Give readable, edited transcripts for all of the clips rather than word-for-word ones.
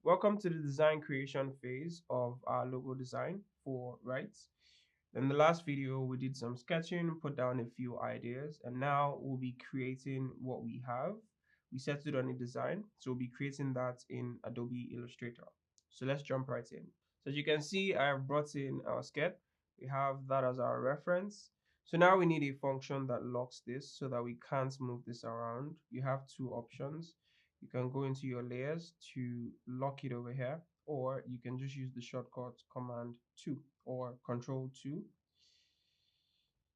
Welcome to the design creation phase of our logo design for Rights. In the last video, we did some sketching, put down a few ideas, and now we'll be creating what we have. We settled on a design, so we'll be creating that in Adobe Illustrator. So let's jump right in. So as you can see, I have brought in our sketch. We have that as our reference. So now we need a function that locks this so that we can't move this around. You have two options. You can go into your layers to lock it over here, or you can just use the shortcut command 2 or control 2.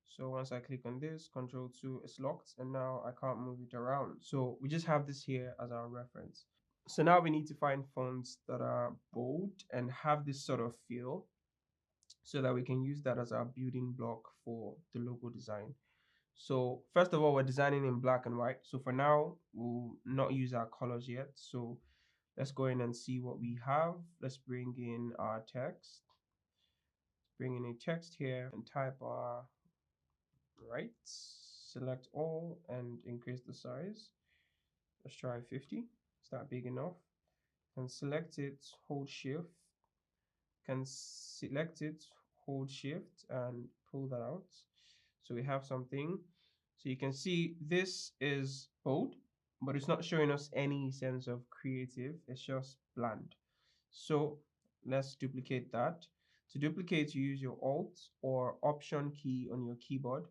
So once I click on this, control 2 is locked, and now I can't move it around. So we just have this here as our reference. So now we need to find fonts that are bold and have this sort of feel so that we can use that as our building block for the logo design. So first of all, we're designing in black and white. So for now, we'll not use our colors yet. So let's go in and see what we have. Let's bring in our text. Bring in a text here and type our rights. Select all and increase the size. Let's try 50. Is that big enough? Can select it, hold shift. Can select it, hold shift and pull that out. So we have something. So you can see this is bold, but it's not showing us any sense of creative. It's just bland. So let's duplicate that. To duplicate, you use your Alt or Option key on your keyboard.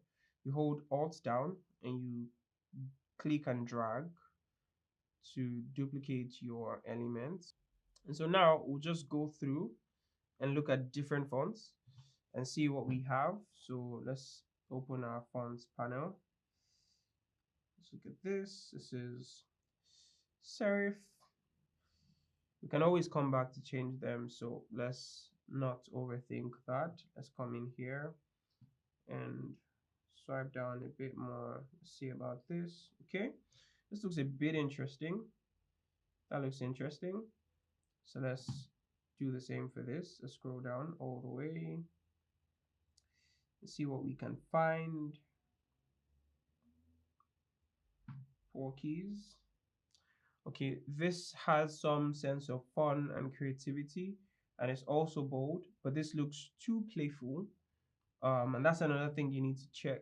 You hold Alt down and you click and drag to duplicate your elements. And so now we'll just go through and look at different fonts and see what we have. So let's open our fonts panel. Let's look at this. This is serif. We can always come back to change them, so let's not overthink that. Let's come in here and swipe down a bit more. Let's see about this. Okay, this looks a bit interesting. That looks interesting. So let's do the same for this. Let's scroll down all the way. Let's see what we can find. Porkies. Okay, this has some sense of fun and creativity, and it's also bold, but this looks too playful. And that's another thing you need to check.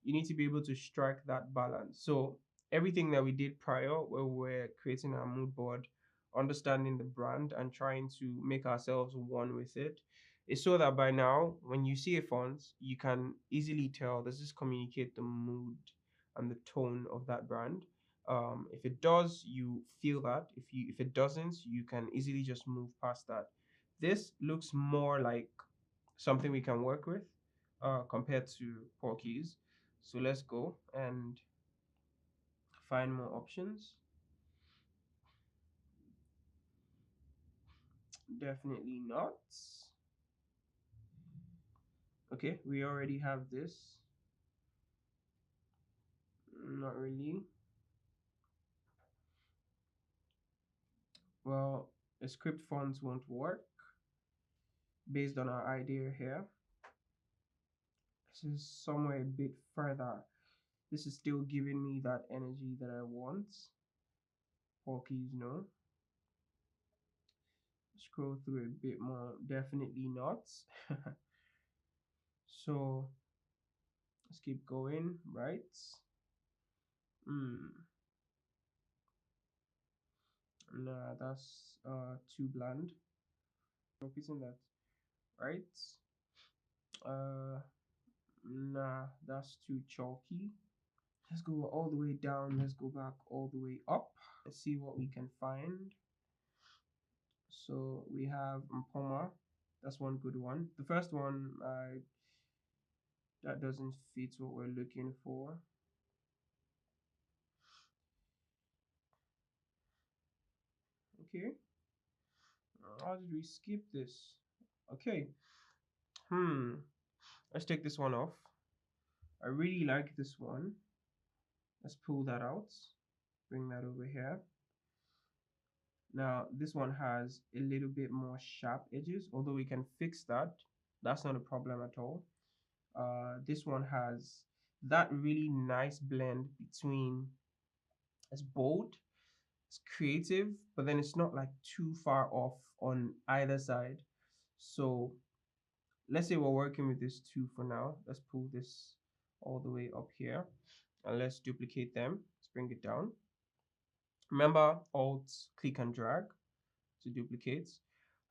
You need to be able to strike that balance. So everything that we did prior, where we're creating our mood board, understanding the brand and trying to make ourselves one with it, is so that by now, when you see a font, you can easily tell, does this communicate the mood and the tone of that brand? If it does, you feel that. If it doesn't, you can easily just move past that. This looks more like something we can work with compared to Porkies. So let's go and find more options. Definitely not. Okay, we already have this. Not really. Well, a script font won't work based on our idea here. This is somewhere a bit further. This is still giving me that energy that I want. Porkies, no. Scroll through a bit more. Definitely not. So let's keep going, right? Nah, that's too bland. Repeating that, right? Uh, nah, that's too chalky. Let's go all the way down. Let's go back all the way up. Let's see what we can find. So we have Mpoma. That's one good one. The first one, that doesn't fit what we're looking for. Okay. How did we skip this? Okay. Let's take this one off. I really like this one. Let's pull that out. Bring that over here. Now this one has a little bit more sharp edges, although we can fix that. That's not a problem at all. This one has that really nice blend between, it's bold, It's creative, but then it's not like too far off on either side. So let's say we're working with this 2 for now. Let's pull this all the way up here and let's duplicate them. Let's bring it down. Remember, Alt click and drag to duplicate.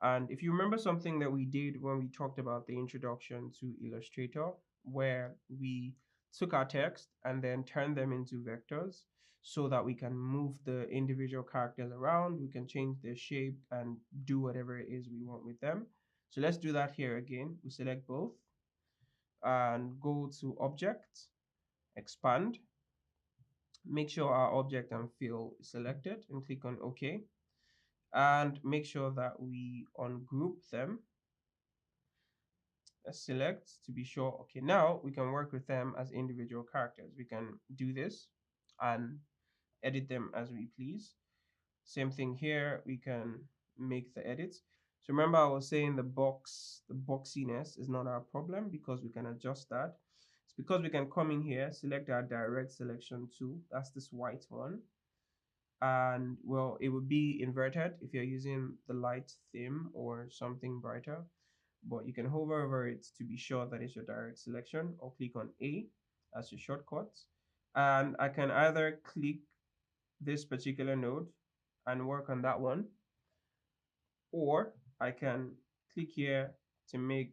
And if you remember something that we did when we talked about the introduction to Illustrator, where we took our text and then turned them into vectors so that we can move the individual characters around, we can change their shape and do whatever it is we want with them. So let's do that here again. We select both and go to Object, Expand. Make sure our object and fill is selected and click on OK. And make sure that we ungroup them. Let's select to be sure. Okay, now we can work with them as individual characters. We can do this and edit them as we please. Same thing here, we can make the edits. So remember I was saying the boxiness is not our problem because we can adjust that. It's because we can come in here, select our direct selection tool. That's this white one. And well, it would be inverted if you're using the light theme or something brighter, but you can hover over it to be sure that it's your direct selection, or click on A as your shortcut. And I can either click this particular node and work on that one, or I can click here to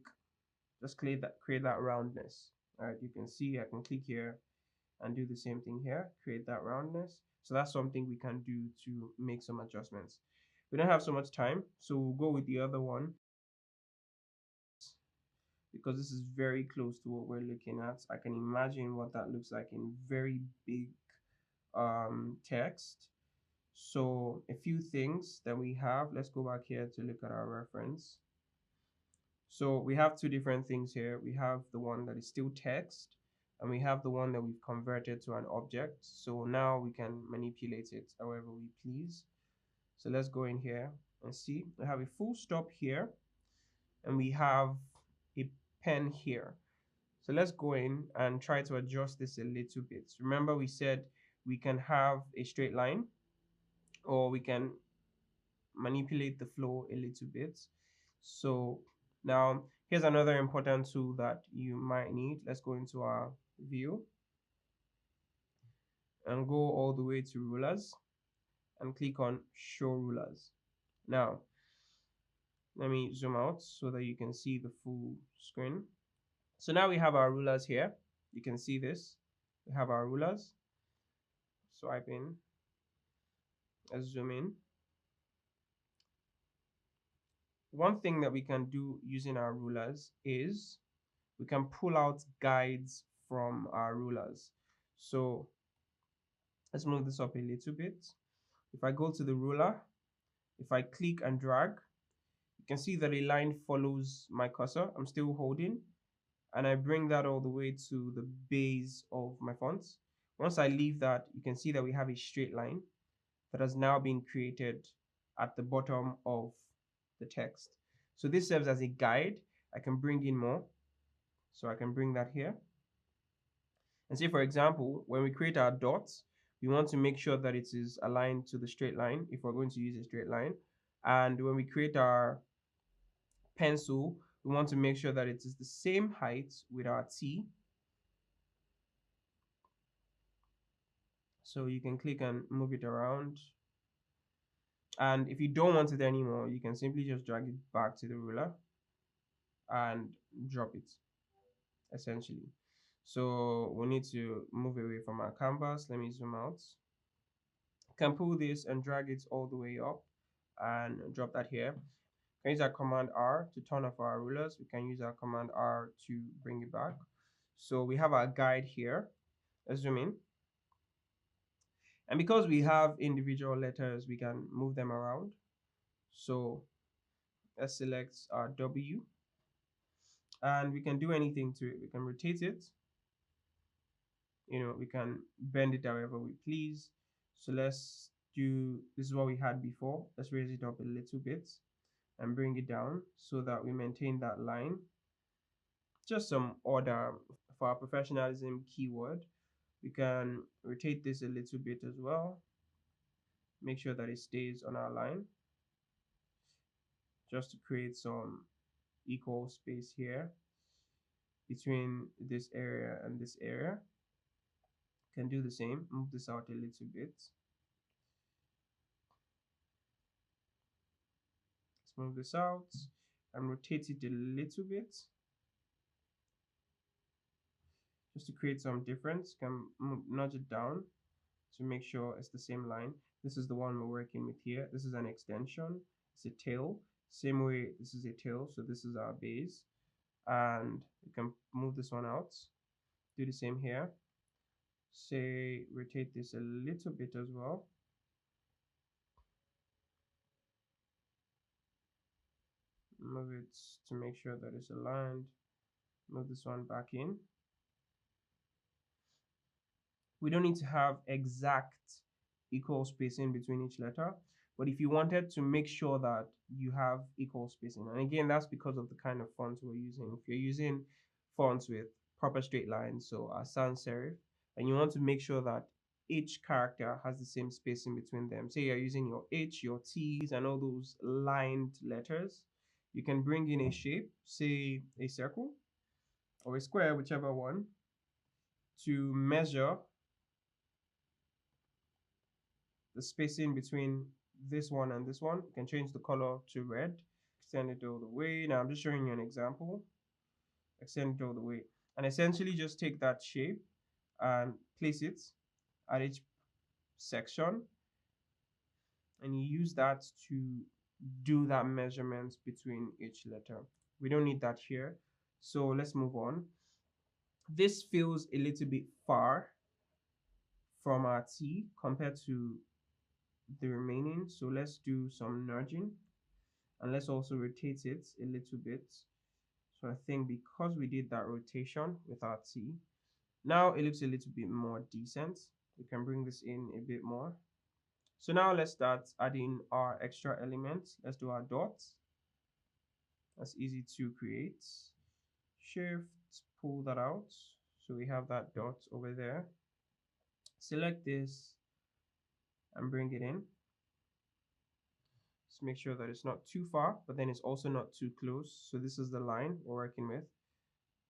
just create that roundness. All right, you can see I can click here and do the same thing here, create that roundness. So that's something we can do to make some adjustments. We don't have so much time, so we'll go with the other one because this is very close to what we're looking at. I can imagine what that looks like in very big text. So a few things that we have, let's go back here to look at our reference. So we have two different things here. We have the one that is still text, and we have the one that we've converted to an object. So now we can manipulate it however we please. So let's go in here and see. We have a full stop here, and we have a pen here. So let's go in and try to adjust this a little bit. Remember we said we can have a straight line, or we can manipulate the flow a little bit. So now here's another important tool that you might need. Let's go into our view and go all the way to rulers and click on show rulers. Now let me zoom out so that you can see the full screen. So now we have our rulers here. You can see this. We have our rulers. Swipe in. Let's zoom in. One thing that we can do using our rulers is we can pull out guides from our rulers. So let's move this up a little bit. If I go to the ruler, if I click and drag, you can see that a line follows my cursor. I'm still holding, and I bring that all the way to the base of my font. Once I leave that, you can see that we have a straight line that has now been created at the bottom of the text. So this serves as a guide. I can bring in more. So I can bring that here. And say, for example, when we create our dots, we want to make sure that it is aligned to the straight line if we're going to use a straight line. And when we create our pencil, we want to make sure that it is the same height with our T. So you can click and move it around. And if you don't want it anymore, you can simply just drag it back to the ruler and drop it, essentially. So we need to move away from our canvas. Let me zoom out. Can pull this and drag it all the way up and drop that here. We can use our Command R to turn off our rulers. We can use our Command R to bring it back. So we have our guide here. Let's zoom in. And because we have individual letters, we can move them around. So let's select our W, and we can do anything to it. We can rotate it. We can bend it however we please. So let's do, this is what we had before. Let's raise it up a little bit and bring it down so that we maintain that line. Just some order for our professionalism keyword. We can rotate this a little bit as well. make sure that it stays on our line, just to create some equal space here between this area and this area. Can do the same, move this out a little bit. Let's move this out and rotate it a little bit just to create some difference. Can nudge it down to make sure it's the same line. This is the one we're working with here. This is an extension. It's a tail. Same way, this is a tail, so this is our base. And you can move this one out. Do the same here. Say rotate this a little bit as well. Move it to make sure that it's aligned. Move this one back in. We don't need to have exact equal spacing between each letter, but if you wanted to make sure that you have equal spacing, and again, that's because of the kind of fonts we're using. If you're using fonts with proper straight lines, so a sans serif, and you want to make sure that each character has the same spacing between them, say you're using your H, your T's, and all those lined letters, you can bring in a shape, say a circle or a square, whichever one, to measure the spacing between this one and this one. You can change the color to red, extend it all the way. Now I'm just showing you an example. Extend it all the way, and essentially just take that shape and place it at each section, and you use that to do that measurement between each letter. We don't need that here, so let's move on. This feels a little bit far from our T compared to the remaining, so let's do some nudging, and let's also rotate it a little bit. So I think because we did that rotation with our T, now it looks a little bit more decent. We can bring this in a bit more. So now let's start adding our extra elements. Let's do our dots. That's easy to create. Shift, pull that out. So we have that dot over there. Select this and bring it in. Just make sure that it's not too far, but then it's also not too close. So this is the line we're working with.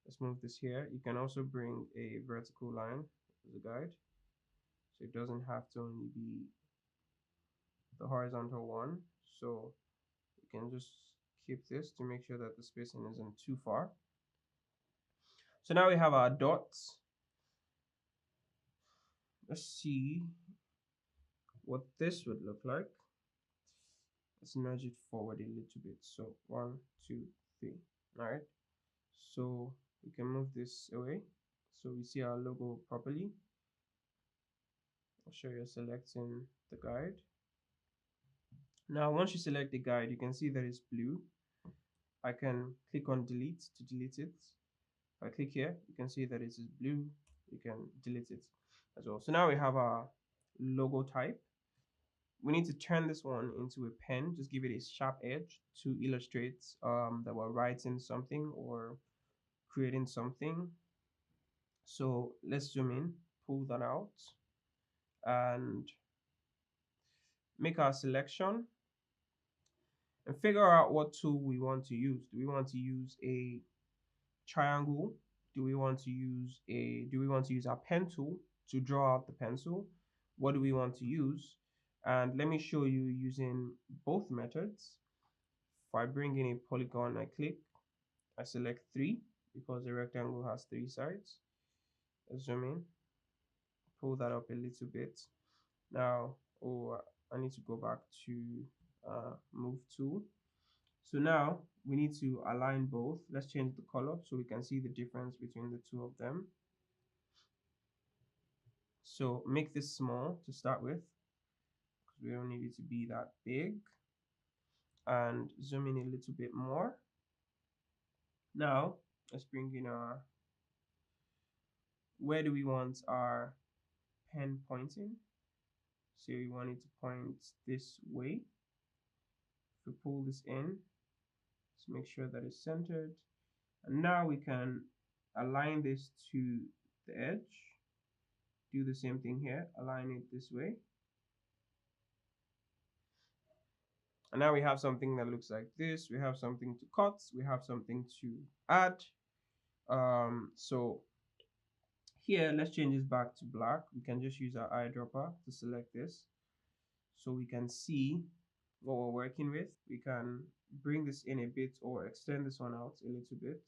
Let's move this here. You can also bring a vertical line as a guide, so it doesn't have to only be the horizontal one. So you can just keep this to make sure that the spacing isn't too far. So now we have our dots. Let's see what this would look like. Let's nudge it forward a little bit. So 1, 2, 3. All right. So we can move this away so we see our logo properly. I'll show you selecting the guide. Now, once you select the guide, you can see that it's blue. I can click on delete to delete it. If I click here, you can see that it is blue. You can delete it as well. So now we have our logo type. We need to turn this one into a pen. Just give it a sharp edge to illustrate that we're writing something or creating something. So let's zoom in, pull that out, and make our selection and figure out what tool we want to use. Do we want to use a triangle? Do we want to use our pen tool to draw out the pencil? What do we want to use? And let me show you using both methods. If I bring in a polygon, I click, I select 3 because the rectangle has 3 sides. Let's zoom in, pull that up a little bit. Now, I need to go back to move tool. So now we need to align both. Let's change the color so we can see the difference between the two of them. So make this small to start with, because we don't need it to be that big. And zoom in a little bit more. Now let's bring in our, where do we want our pen pointing? So we want it to point this way. If we pull this in, let's make sure that it's centered. And now we can align this to the edge. Do the same thing here, align it this way. And now we have something that looks like this. We have something to cut. We have something to add. So here, let's change this back to black. We can just use our eyedropper to select this so we can see what we're working with. We can bring this in a bit or extend this one out a little bit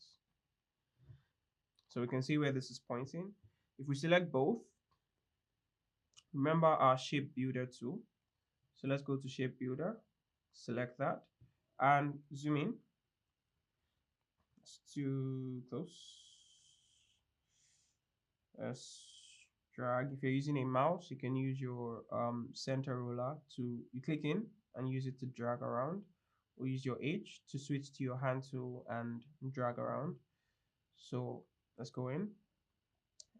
so we can see where this is pointing. If we select both, remember our shape builder tool. So let's go to shape builder, select that, and zoom in. It's too close. Let's drag. If you're using a mouse, you can use your center ruler to you click in and use it to drag around, or use your H to switch to your hand tool and drag around. So let's go in.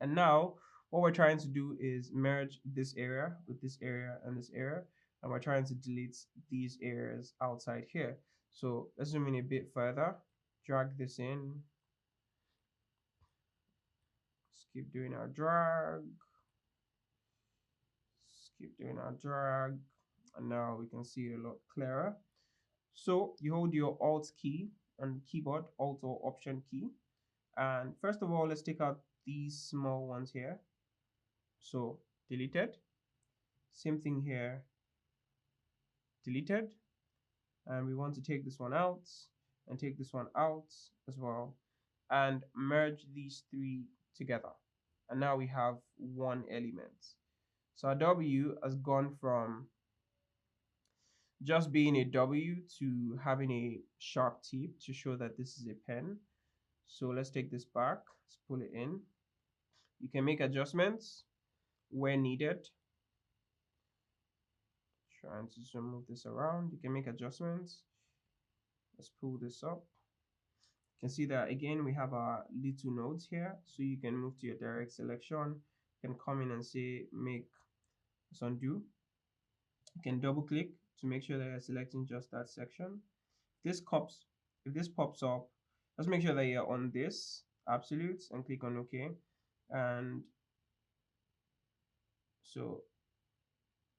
And now what we're trying to do is merge this area with this area and this area, and we're trying to delete these areas outside here. So let's zoom in a bit further, drag this in. Let's keep doing our drag. Let's keep doing our drag. And now we can see it a lot clearer. So you hold your Alt key on the keyboard, Alt or Option key. And first of all, let's take out these small ones here. So deleted. Same thing here, deleted. And we want to take this one out and take this one out as well and merge these three together. And now we have one element. So our W has gone from just being a W to having a sharp tip to show that this is a pen. So let's take this back, let's pull it in. You can make adjustments where needed. Trying to just move this around. You can make adjustments. Let's pull this up. You can see that again we have our little nodes here, so you can move to your direct selection. You can come in and say make this undo. You can double click to make sure that you're selecting just that section. If this pops up, let's make sure that you're on this absolute and click on OK. And so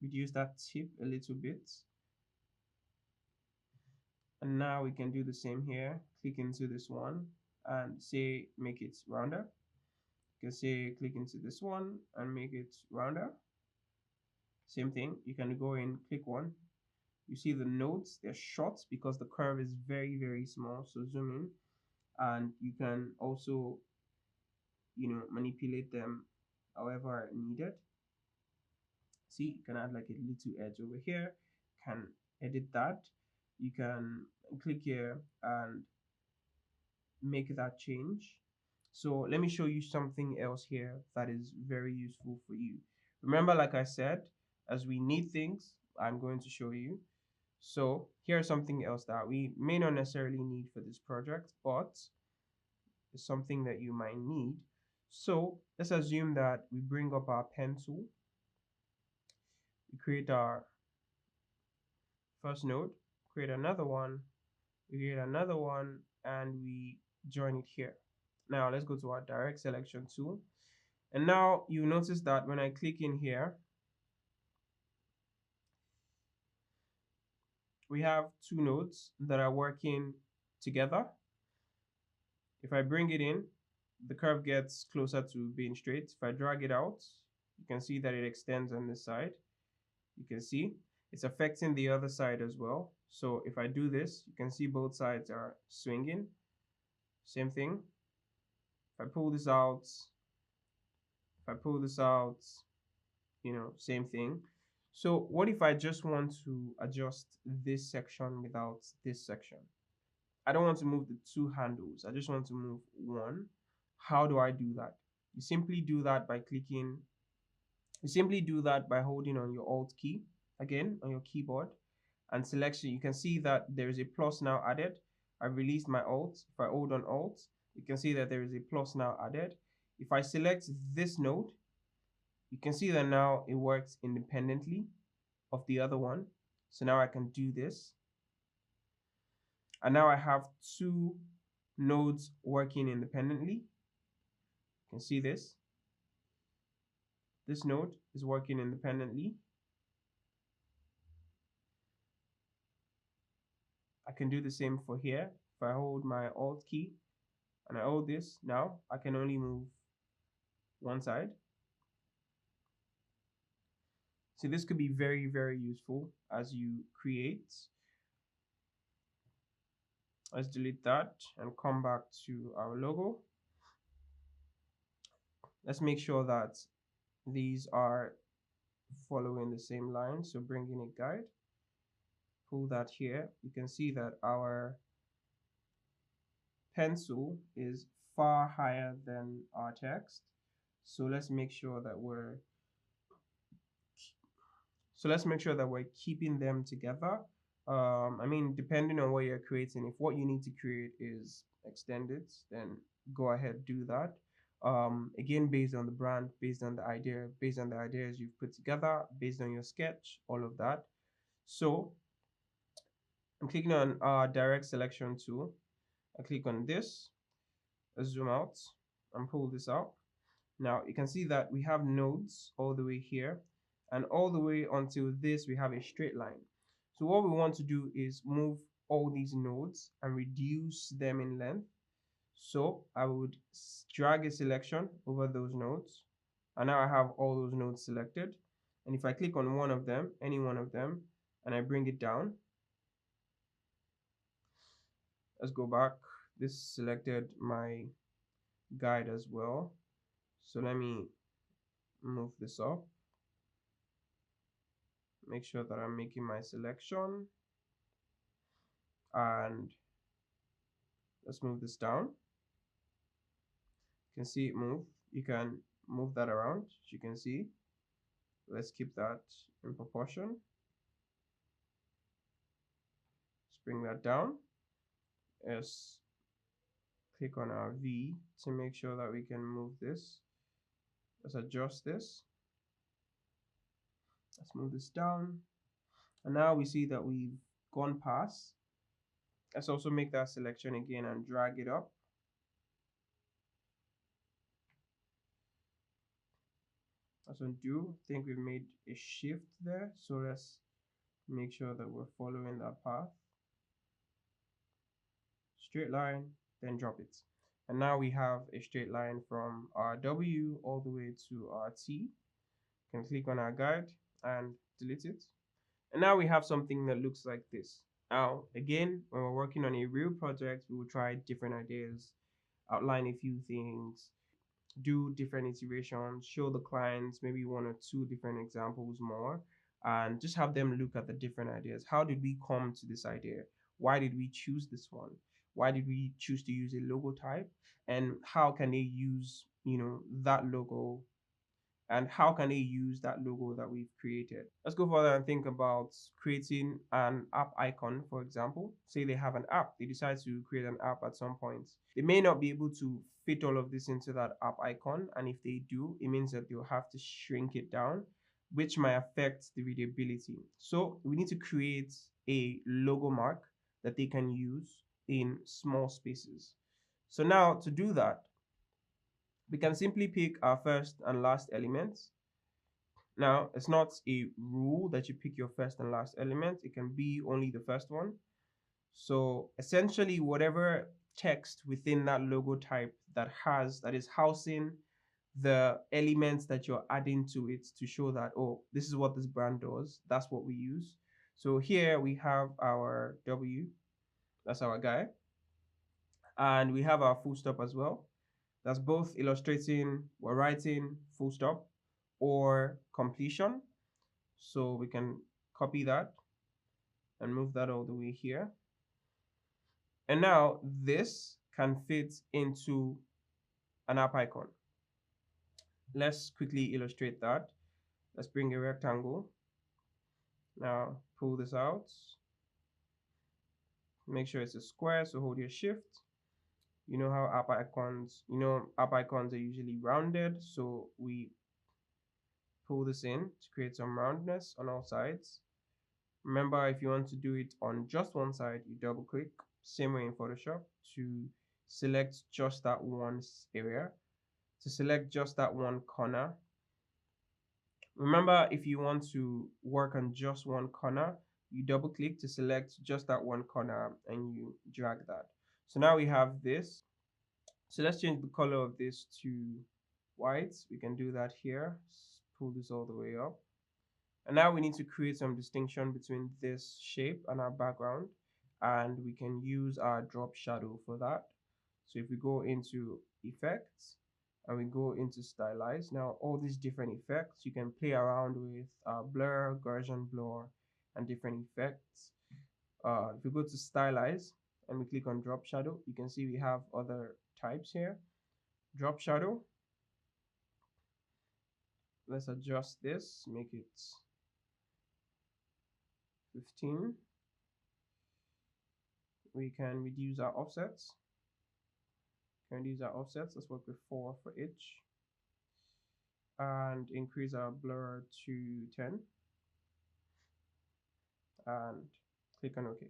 reduce that tip a little bit. And now we can do the same here. Click into this one and say make it rounder. You can say click into this one and make it rounder. Same thing, you can go in, click one. You see the nodes, they're short because the curve is very, very small. So zoom in and you can also, manipulate them however needed. See, you can add like a little edge over here, can edit that. You can click here and make that change. So let me show you something else here that is very useful for you. Remember, like I said, as we need things, I'm going to show you. So here's something else that we may not necessarily need for this project, but it's something that you might need. So let's assume that we bring up our pen tool. We create our first node, create another one, we create another one, and we join it here. Now let's go to our direct selection tool. And now you notice that when I click in here, we have two nodes that are working together. If I bring it in, the curve gets closer to being straight. If I drag it out, you can see that it extends on this side. You can see it's affecting the other side as well. So if I do this, you can see both sides are swinging. Same thing. If I pull this out, same thing. So what if I just want to adjust this section without this section? I don't want to move the two handles. I just want to move one. How do I do that? You simply do that by holding on your Alt key, again, on your keyboard, and selection. You can see that there is a plus now added. I released my Alt. If I hold on Alt, you can see that there is a plus now added. If I select this node, you can see that now it works independently of the other one. So now I can do this. And now I have two nodes working independently. You can see this. This node is working independently. I can do the same for here. If I hold my Alt key and I hold this, now I can only move one side. So this could be very, very useful as you create. Let's delete that and come back to our logo. Let's make sure that these are following the same line. So bring in a guide, pull that here. You can see that our pencil is far higher than our text. So let's make sure that we're keeping them together. I mean, depending on what you're creating, if what you need to create is extended, then go ahead, do that. Again, based on the brand, based on the idea, based on the ideas you've put together, based on your sketch, all of that. So I'm clicking on our direct selection tool. I click on this, I zoom out and pull this out. Now you can see that we have nodes all the way here, and all the way until this we have a straight line. So what we want to do is move all these nodes and reduce them in length. So I would drag a selection over those nodes, and now I have all those nodes selected. And if I click on one of them, any one of them, and I bring it down, let's go back. This selected my guide as well. So let me move this up. Make sure that I'm making my selection, and let's move this down. You can see it move. You can move that around, as you can see. Let's keep that in proportion. Let's bring that down. Let's click on our V to make sure that we can move this. Let's adjust this. Let's move this down. And now we see that we've gone past. Let's also make that selection again and drag it up. Let's undo. I think we've made a shift there. So let's make sure that we're following that path. Straight line, then drop it. And now we have a straight line from our W all the way to our T. You can click on our guide and delete it. And now we have something that looks like this. Now, again, when we're working on a real project, we will try different ideas, outline a few things, do different iterations, show the clients maybe one or two different examples more, and just have them look at the different ideas. How did we come to this idea? Why did we choose this one? Why did we choose to use a logo type? And how can they use, that logo, and how can they use that logo that we've created? Let's go further and think about creating an app icon, for example. Say they have an app, they decide to create an app at some point. They may not be able to fit all of this into that app icon, and if they do, it means that they'll have to shrink it down, which might affect the readability. So we need to create a logo mark that they can use in small spaces. So now to do that, we can simply pick our first and last elements. Now, it's not a rule that you pick your first and last element. It can be only the first one. So essentially, whatever text within that logo type that is housing the elements that you're adding to it to show that, oh, this is what this brand does, that's what we use. So here we have our W, that's our guy, and we have our full stop as well. That's both illustrating we're writing full stop or completion. So we can copy that and move that all the way here. And now this can fit into an app icon. Let's quickly illustrate that. Let's bring a rectangle. Now pull this out. Make sure it's a square, so hold your shift. You know how app icons are usually rounded, so we pull this in to create some roundness on all sides. Remember, if you want to do it on just one side, you double click, same way in Photoshop, to select just that one area, to select just that one corner. Remember, if you want to work on just one corner, you double click to select just that one corner and you drag that. So now we have this. So let's change the color of this to white. We can do that here. Pull this all the way up. And now we need to create some distinction between this shape and our background. And we can use our drop shadow for that. So if we go into effects and we go into stylize, now all these different effects you can play around with blur, Gaussian blur, and different effects. If we go to stylize and we click on drop shadow, you can see we have other types here. Drop shadow. Let's adjust this, make it 15. We can reduce our offsets. Let's work with 4 for each. And increase our blur to 10. And click on OK.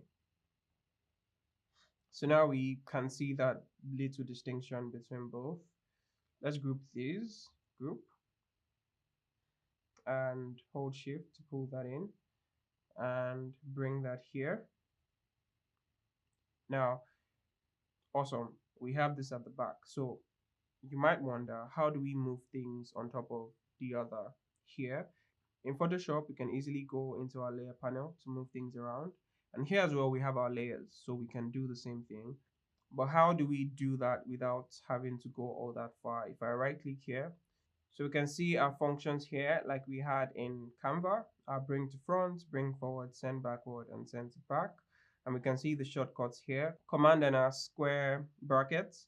So now we can see that little distinction between both. Let's group these. Group. And hold shift to pull that in. And bring that here. Now, awesome. We have this at the back. So you might wonder, how do we move things on top of the other here? In Photoshop, we can easily go into our layer panel to move things around. And here as well, we have our layers, so we can do the same thing. But how do we do that without having to go all that far? If I right click here, so we can see our functions here like we had in Canva, our bring to front, bring forward, send backward, and send to back. And we can see the shortcuts here, command and our square brackets,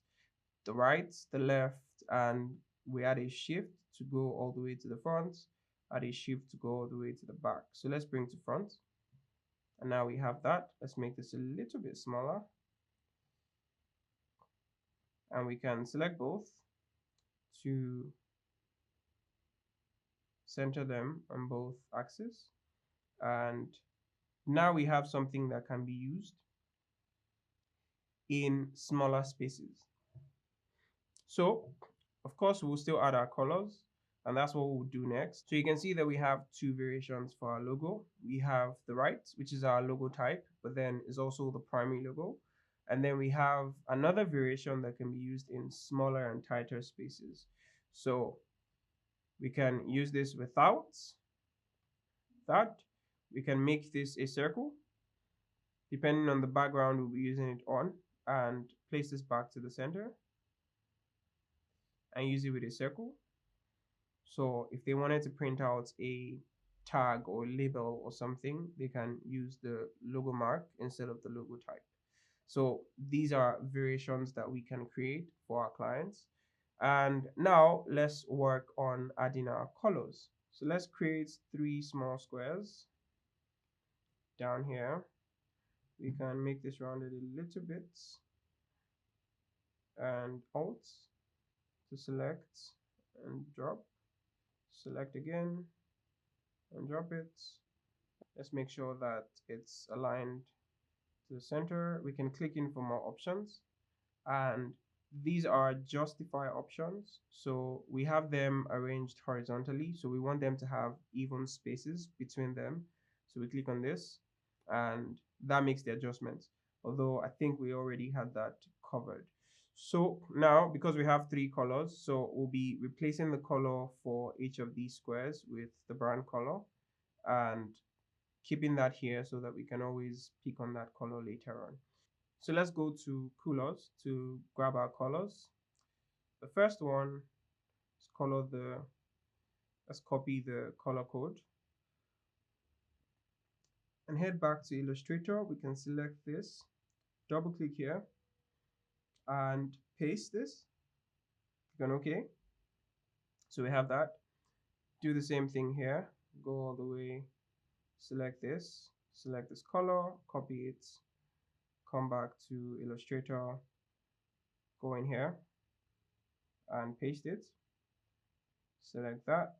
the right, the left, and we add a shift to go all the way to the front, add a shift to go all the way to the back. So let's bring to front. And now we have that. Let's make this a little bit smaller. And we can select both to center them on both axes. And now we have something that can be used in smaller spaces. So, of course, we'll still add our colors, and that's what we'll do next. So you can see that we have two variations for our logo. We have the right, which is our logo type, but then is also the primary logo. And then we have another variation that can be used in smaller and tighter spaces. So we can use this without that. We can make this a circle. Depending on the background we'll be using it on, and place this back to the center and use it with a circle. So if they wanted to print out a tag or label or something, they can use the logo mark instead of the logo type. So these are variations that we can create for our clients. And now let's work on adding our colors. So let's create 3 small squares down here. We can make this rounded a little bit, and Alt to select and drop, select again and drop it. Let's make sure that it's aligned to the center. We can click in for more options, and these are justify options. So we have them arranged horizontally, so we want them to have even spaces between them. So we click on this and that makes the adjustments, although I think we already had that covered. So now, because we have 3 colors, so we'll be replacing the color for each of these squares with the brown color and keeping that here so that we can always pick on that color later on. So let's go to colors to grab our colors. The first one is let's copy the color code and head back to Illustrator. We can select this, double click here and paste this. Click on OK. So we have that. Do the same thing here. Go all the way, select this color, copy it, come back to Illustrator, go in here and paste it. Select that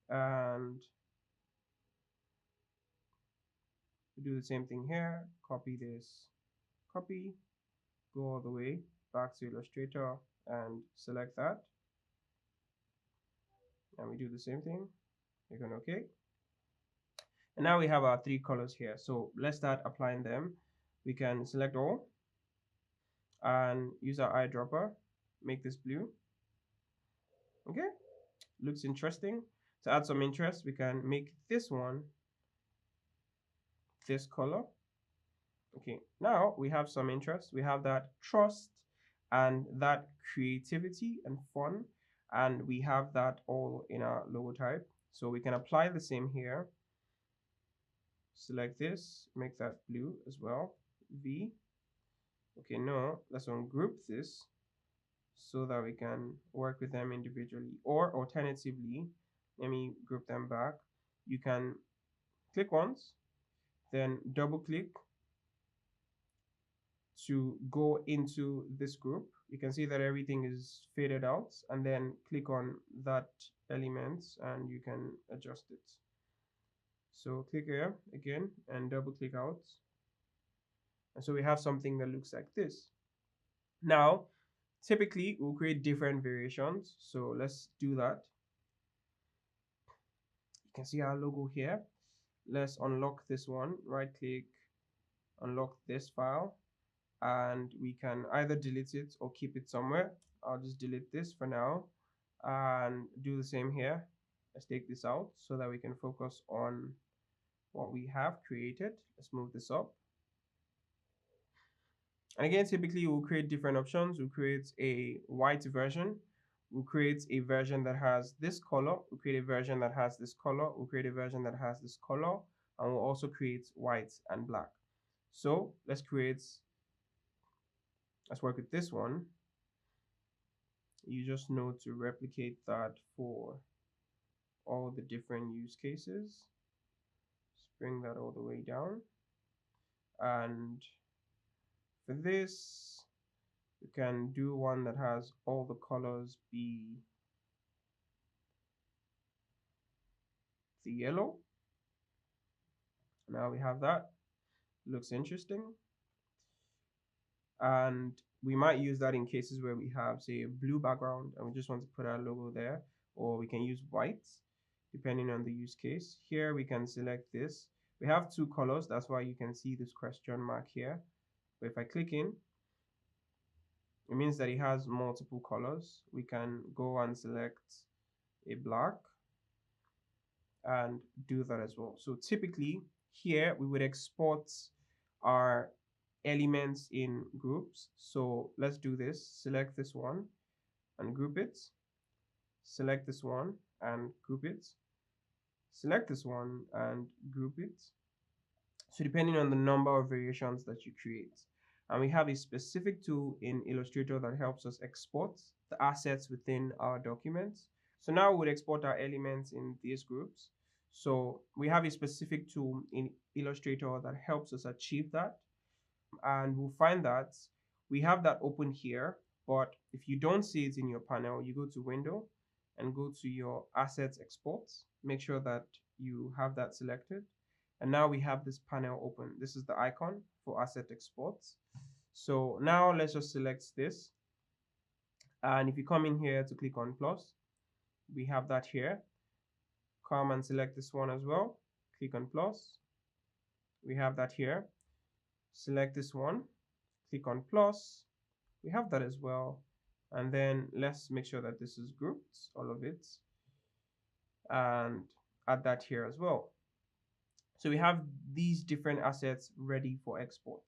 and do the same thing here. Copy this, copy, go all the way back to Illustrator and select that. And we do the same thing. Click on OK. And now we have our three colors here. So let's start applying them. We can select all and use our eyedropper, make this blue. Okay, looks interesting. To add some interest, we can make this one this color. Okay, now we have some interest. We have that trust and that creativity and fun, and we have that all in our logo type. So we can apply the same here. Select this, make that blue as well. V. Okay, no, let's ungroup this so that we can work with them individually. Or alternatively, let me group them back. You can click once, then double click to go into this group. You can see that everything is faded out, and then click on that element and you can adjust it. So click here again and double click out. And so we have something that looks like this. Now, typically we'll create different variations. So let's do that. You can see our logo here. Let's unlock this one, right click, unlock this file, and we can either delete it or keep it somewhere. I'll just delete this for now and do the same here. Let's take this out so that we can focus on what we have created. Let's move this up. And again, typically we'll create different options. We'll create a white version. We'll create a version that has this color. We'll create a version that has this color. We'll create a version that has this color. And we'll also create white and black. So let's work with this one. You just know to replicate that for all the different use cases. Let's bring that all the way down. And for this, we can do one that has all the colors be the yellow. Now we have that. Looks interesting. And we might use that in cases where we have, say, a blue background and we just want to put our logo there, or we can use white depending on the use case. Here we can select this. We have two colors, that's why you can see this question mark here. But if I click in, it means that it has multiple colors. We can go and select a black and do that as well. So typically here we would export our elements in groups. So let's do this. Select this one and group it. Select this one and group it. Select this one and group it. So depending on the number of variations that you create. And we have a specific tool in Illustrator that helps us export the assets within our documents. So now we would export our elements in these groups. So we have a specific tool in Illustrator that helps us achieve that. And we'll find that we have that open here, but if you don't see it in your panel, you go to Window and go to your Assets Exports. Make sure that you have that selected. And now we have this panel open. This is the icon for Asset Exports. So now let's just select this. And if you come in here to click on plus, we have that here. Come and select this one as well. Click on plus. We have that here. Select this one. Click on plus. We have that as well. And then let's make sure that this is grouped, all of it. And add that here as well. So we have these different assets ready for export.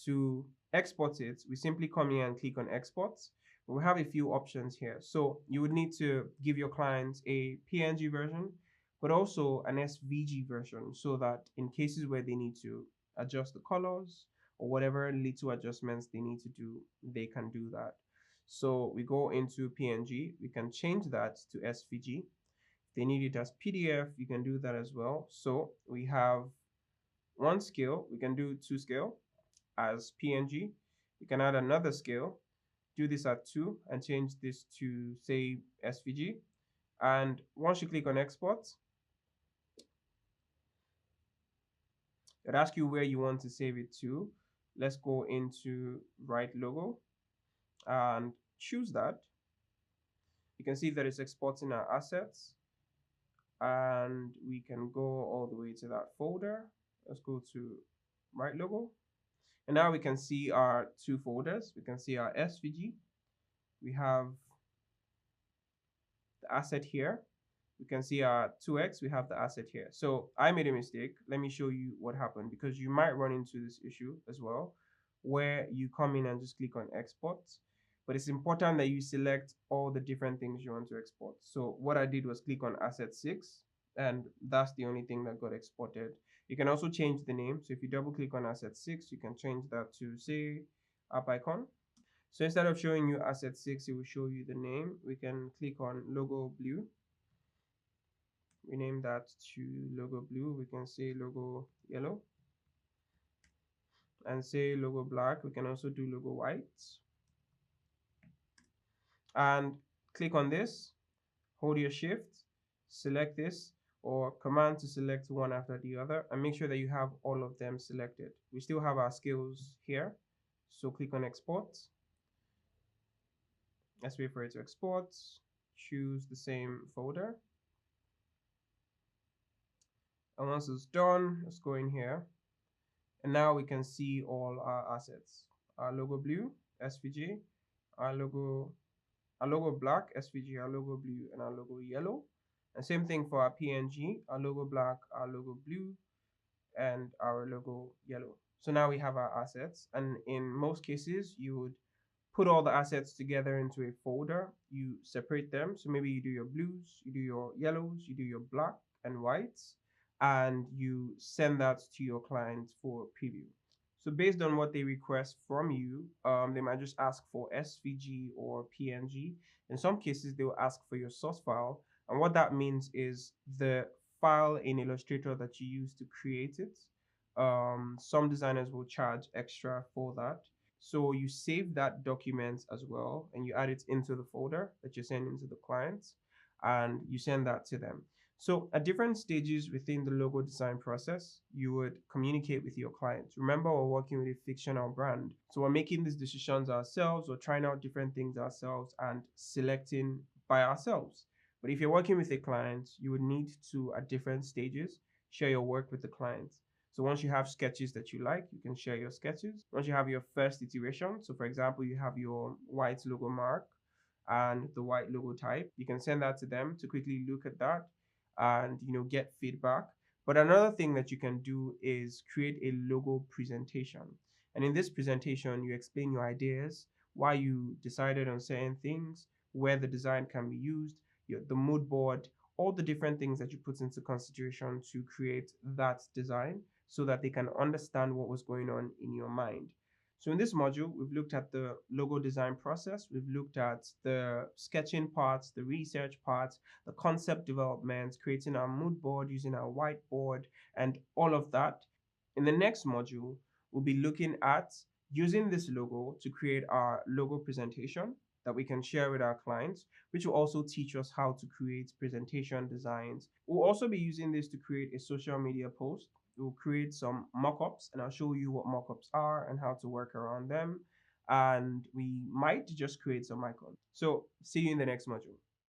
To export it, we simply come here and click on export. We have a few options here. So you would need to give your clients a PNG version, but also an SVG version, so that in cases where they need to adjust the colors or whatever little adjustments they need to do, they can do that. So we go into PNG, we can change that to SVG. If they need it as PDF, you can do that as well. So we have one scale, we can do 2 scale as PNG. You can add another scale, do this at 2 and change this to, say, SVG. And once you click on export, it asks you where you want to save it to. Let's go into Write Logo and choose that. You can see that it's exporting our assets. and we can go all the way to that folder. Let's go to right logo. And now we can see our two folders. We can see our SVG. We have the asset here. We can see our 2x. We have the asset here. So I made a mistake. Let me show you what happened, because you might run into this issue as well, where you come in and just click on export. But it's important that you select all the different things you want to export. So what I did was click on asset 6, and that's the only thing that got exported. You can also change the name. So if you double click on asset 6, you can change that to, say, app icon. So instead of showing you asset 6, it will show you the name. We can click on logo blue. Rename that to logo blue. We can say logo yellow, and say logo black. We can also do logo white, and click on this, hold your shift, select this, or command to select one after the other, and make sure that you have all of them selected. We still have our scales here, so click on export. Let's wait for it to export. Choose the same folder, and once it's done, let's go in here, and now we can see all our assets: our logo blue, SVG, our logo black, SVG, our logo blue, and our logo yellow. And same thing for our PNG, our logo black, our logo blue, and our logo yellow. So now we have our assets, and in most cases, you would put all the assets together into a folder. You separate them. So maybe you do your blues, you do your yellows, you do your black and whites, and you send that to your client for preview. So based on what they request from you, they might just ask for SVG or PNG. In some cases, they will ask for your source file. And what that means is the file in Illustrator that you use to create it. Some designers will charge extra for that. So you save that document as well, and you add it into the folder that you're sending to the clients, and you send that to them. So at different stages within the logo design process, you would communicate with your clients. Remember, we're working with a fictional brand. So we're making these decisions ourselves, or trying out different things ourselves and selecting by ourselves. But if you're working with a client, you would need to, at different stages, share your work with the client. So once you have sketches that you like, you can share your sketches. Once you have your first iteration, so for example, you have your white logo mark and the white logo type, you can send that to them to quickly look at that and get feedback. But another thing that you can do is create a logo presentation. And in this presentation, you explain your ideas, why you decided on certain things, where the design can be used, the mood board, all the different things that you put into consideration to create that design, so that they can understand what was going on in your mind. So in this module, we've looked at the logo design process. We've looked at the sketching parts, the research parts, the concept development, creating our mood board, using our whiteboard, and all of that. In the next module, we'll be looking at using this logo to create our logo presentation that we can share with our clients, which will also teach us how to create presentation designs. We'll also be using this to create a social media post. We'll create some mock-ups, and I'll show you what mock-ups are and how to work around them. And we might just create some icons. So see you in the next module.